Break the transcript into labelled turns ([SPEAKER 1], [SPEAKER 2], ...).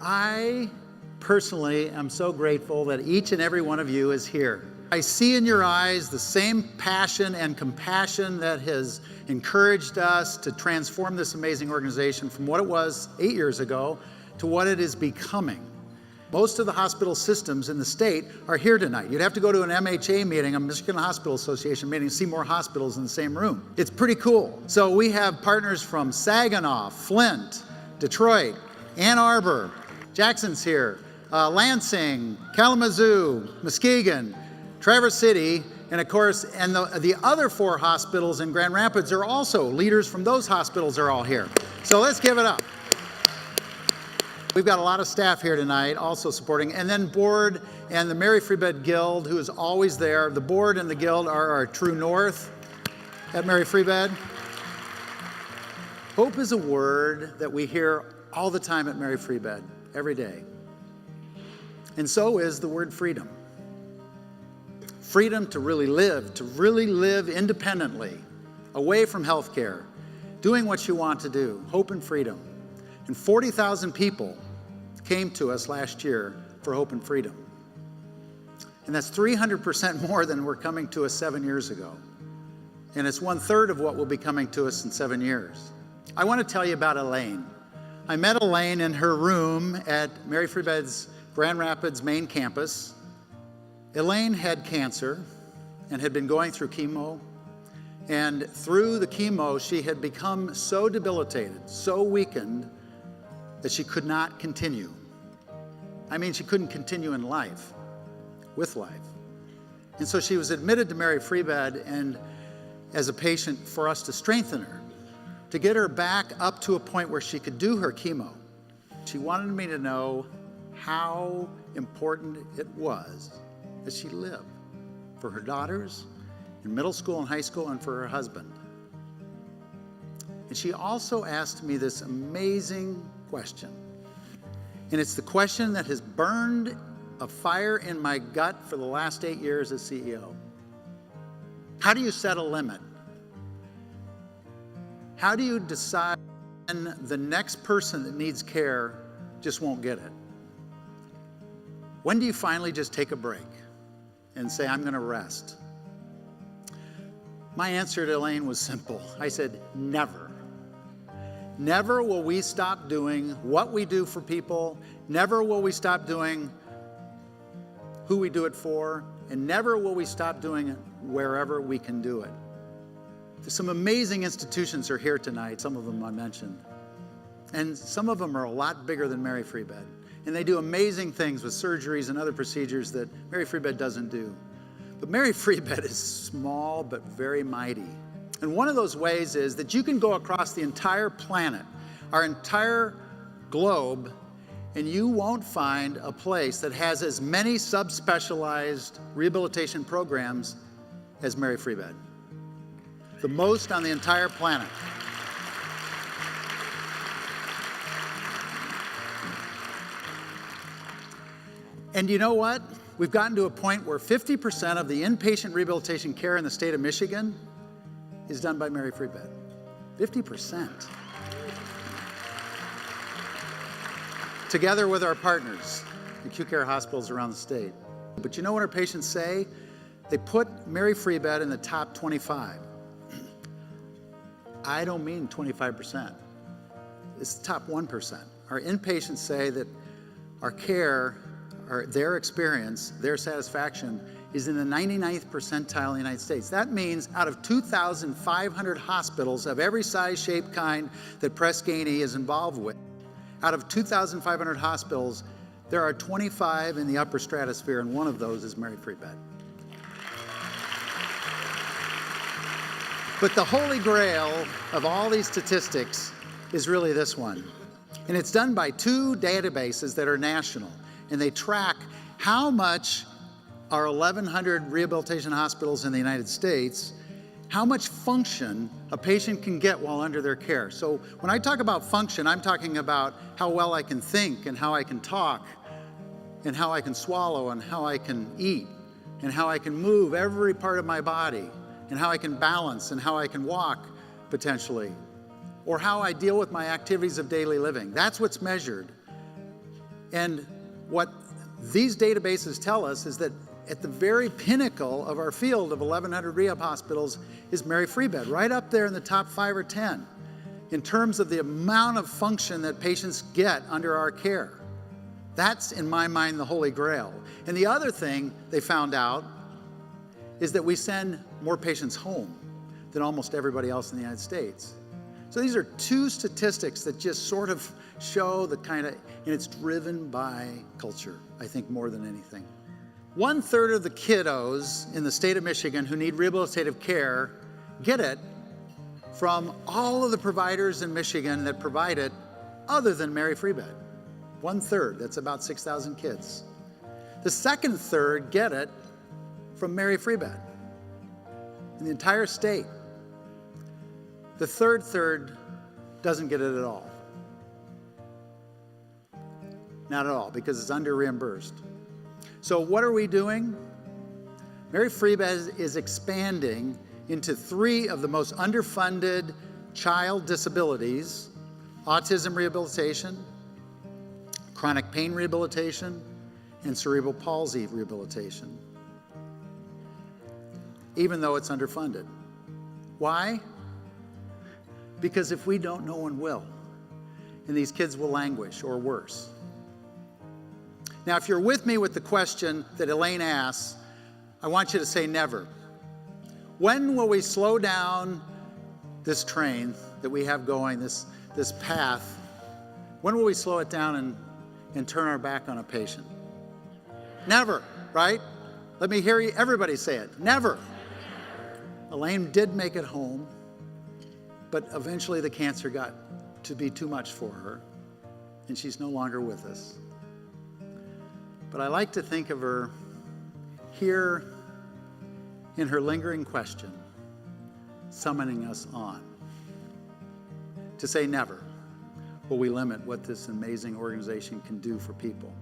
[SPEAKER 1] I personally am so grateful that each and every one of you is here. I see in your eyes the same passion and compassion that has encouraged us to transform this amazing organization from what it was 8 years ago to what it is becoming. Most of the hospital systems in the state are here tonight. You'd have to go to an MHA meeting, a Michigan Hospital Association meeting, to see more hospitals in the same room. It's pretty cool. So we have partners from Saginaw, Flint, Detroit, Ann Arbor, Jackson's here, Lansing, Kalamazoo, Muskegon, Traverse City, and of course, and the other 4 hospitals in Grand Rapids are also, leaders from those hospitals are all here. So let's give it up. We've got a lot of staff here tonight also supporting, and then board and the Mary Free Bed Guild, who is always there. The board and the guild are our true north at Mary Free Bed. Hope is a word that we hear all the time at Mary Free Bed, every day. And so is the word freedom. Freedom to really live independently, away from healthcare, doing what you want to do, hope and freedom. And 40,000 people came to us last year for hope and freedom. And that's 300% more than were coming to us 7 years ago. And it's 1/3 of what will be coming to us in 7 years. I want to tell you about Elaine. I met Elaine in her room at Mary Free Bed's Grand Rapids main campus. Elaine had cancer and had been going through chemo. And through the chemo, she had become so debilitated, so weakened, that she could not continue. I mean, she couldn't continue in life, with life. And so she was admitted to Mary Free Bed and as a patient for us to strengthen her, to get her back up to a point where she could do her chemo. She wanted me to know how important it was that she live for her daughters in middle school and high school and for her husband. And she also asked me this amazing question. And it's the question that has burned a fire in my gut for the last 8 years as CEO. How do you set a limit? How do you decide when the next person that needs care just won't get it? When do you finally just take a break and say, I'm going to rest? My answer to Elaine was simple. I said, never. Never will we stop doing what we do for people. Never will we stop doing who we do it for. And never will we stop doing it wherever we can do it. Some amazing institutions are here tonight. Some of them I mentioned. And some of them are a lot bigger than Mary Free Bed. And they do amazing things with surgeries and other procedures that Mary Free Bed doesn't do. But Mary Free Bed is small but very mighty. And one of those ways is that you can go across the entire planet, our entire globe, and you won't find a place that has as many subspecialized rehabilitation programs as Mary Free Bed. The most on the entire planet. And you know what? We've gotten to a point where 50% of the inpatient rehabilitation care in the state of Michigan is done by Mary Free Bed. 50%. Together with our partners, acute care hospitals around the state. But you know what our patients say? They put Mary Free Bed in the top 25. I don't mean 25%. It's the top 1%. Our inpatients say that our care, or their experience, their satisfaction is in the 99th percentile in the United States. That means out of 2,500 hospitals of every size, shape, kind that Press Ganey is involved with, out of 2,500 hospitals, there are 25 in the upper stratosphere, and one of those is Mary Free Bed. But the holy grail of all these statistics is really this one. And it's done by 2 databases that are national, and they track how much our 1,100 rehabilitation hospitals in the United States, how much function a patient can get while under their care. So when I talk about function, I'm talking about how well I can think and how I can talk and how I can swallow and how I can eat and how I can move every part of my body and how I can balance and how I can walk potentially, or how I deal with my activities of daily living. That's what's measured. And what these databases tell us is that at the very pinnacle of our field of 1,100 rehab hospitals is Mary Free Bed, right up there in the top 5 or 10 in terms of the amount of function that patients get under our care. That's, in my mind, the Holy Grail. And the other thing they found out is that we send more patients home than almost everybody else in the United States. So these are two statistics that just sort of show the kind of, and it's driven by culture, I think, more than anything. 1/3 of the kiddos in the state of Michigan who need rehabilitative care get it from all of the providers in Michigan that provide it other than Mary Free Bed. 1/3, that's about 6,000 kids. The second third get it from Mary Free Bed in the entire state. The third doesn't get it at all. Not at all, because it's under reimbursed. So what are we doing? Mary Free Bed is expanding into 3 of the most underfunded child disabilities: autism rehabilitation, chronic pain rehabilitation, and cerebral palsy rehabilitation, even though it's underfunded. Why? Because if we don't, no one will. And these kids will languish, or worse. Now, if you're with me with the question that Elaine asks, I want you to say never. When will we slow down this train that we have going, this path? When will we slow it down and turn our back on a patient? Never, right? Let me hear everybody say it. Never. Elaine did make it home, but eventually the cancer got to be too much for her, and she's no longer with us. But I like to think of her here in her lingering question, summoning us on to say never will we limit what this amazing organization can do for people.